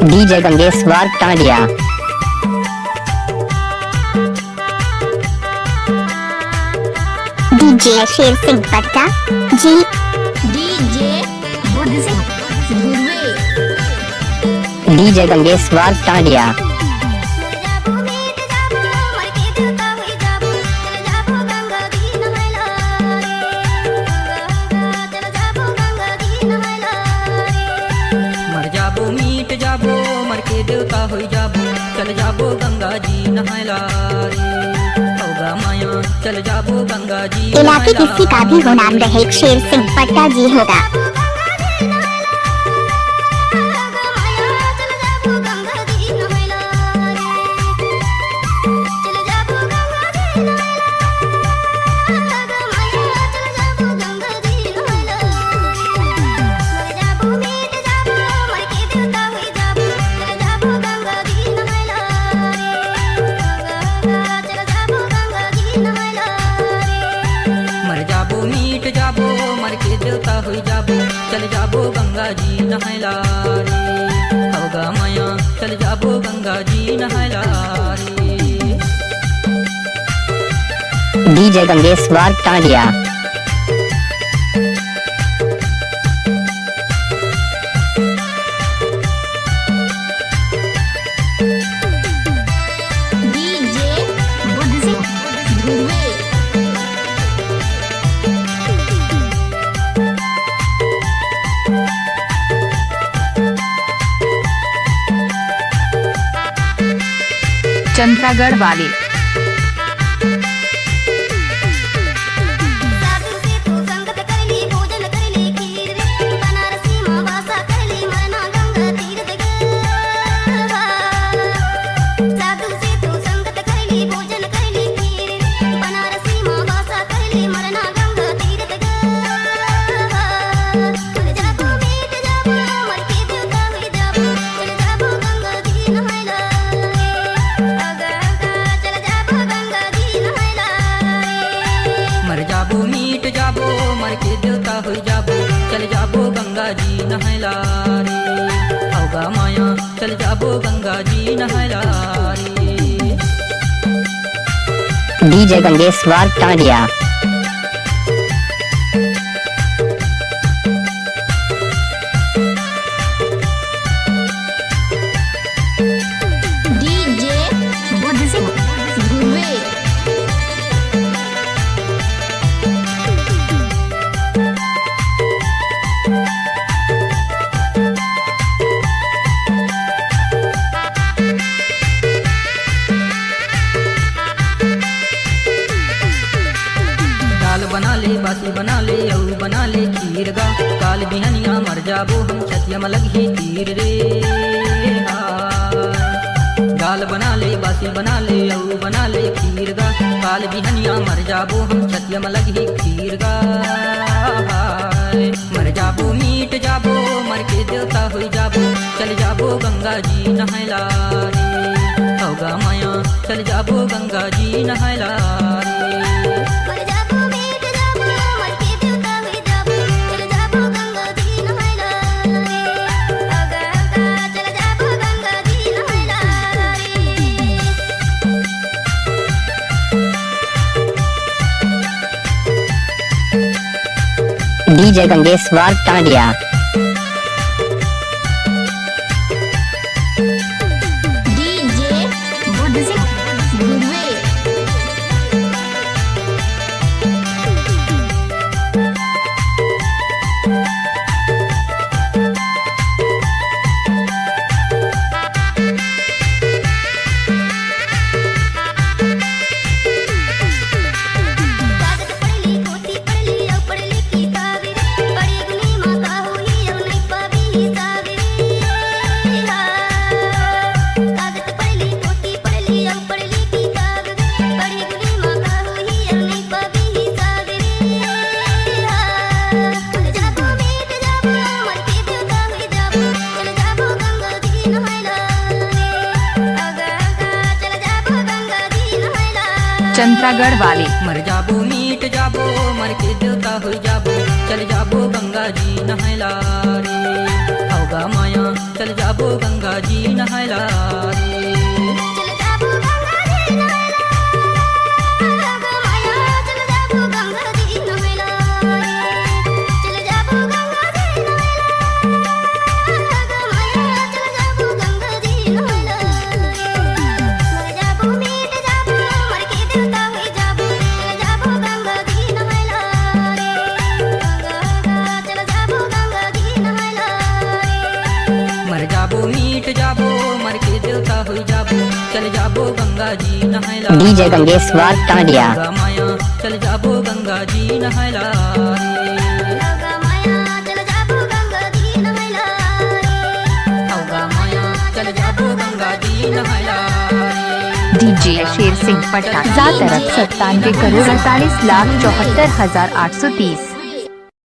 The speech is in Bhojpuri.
डीजे गंगेश्वर टांडिया। डीजे शेर सिंह पट्टा जी। डीजे बुद्ध सिंह धुर्वे। डीजे गंगेश्वर टांडिया। मर जाबो मीट जाबो मर के देवता हो जाबो चल जाबो गंगा जी नहायला रे होगा माया चल जाबो गंगा जी इलाके किसी का भी हो नाम रहे शेर सिंह पट्टा जी होगा। मर जाबो मीट जाबो मर के देवता हो जाबो चल जाबो गंगा जी नहायला रे होगा माया चल जाबो गंगा जी नहायला रे। डीजे गंगेश्वर टांडिया। डीजे बुद्ध सिंह धुर्वे। चंद्रागढ़ वाले। मर जाबो मीट जाबो मर के देवता हो जाबो चल जाबो गंगा जी नहायला रे होगा माया चल जाबो गंगा जी नहायला रे। डीजे गंगेश्वर टांडिया। डीजे बुद्ध सिंह धुर्वे। दाल बना ले बासी बना ले औ बना ले खीर गा काल बिहनिया मर जाबो हम छतिया में लगी तीर रे हाय। दाल बना ले बासी बना ले औ बना ले खीर गा काल बिहनिया मर जाबो हम छतिया में लगी खीर गा हाय। मर जाबो मीट जाबो मर के देवता हो जाबो चल जाबो गंगा जी नहायला रे होगा माया चल जाबो गंगा जी नहायला रे। डीजे गंगेश्वर टांडिया। डीजे बुद्ध सिंह धुर्वे। चंद्रागढ़ वाले। मर जाबो मीट जाबो मर के देवता हो जाबो चल जाबो गंगा जी नहायला रे होगा माया चल जाबो गंगा जी नहायला रे। चल जाबो गंगा जी नहायला गो माया चल जाबो गंगा जी नहायला चल जाबो गंगा जी नहायला गो माया चल जाबो गंगा जी नहायला मर जाबो मीट जाबो मर के देवता होई जाबो चल जाबो गंगा जी नहायला गंगा चल जाबो गंगा जी नहायला मर जाबो मीट जाबो मर के देवता होई जाबो चल जाबो गंगा जी नहायला डीजे गंगेश्वर टांडिया गंगा माया चल जाबो गंगा जी नहायला रे। गंगा माया चल जाबो गंगा जी नहायला गंगा माया चल जाबो गंगा जी नहायला रे। डीजे शेर सिंह पटना 97 करोड़ 48 लाख 74,830।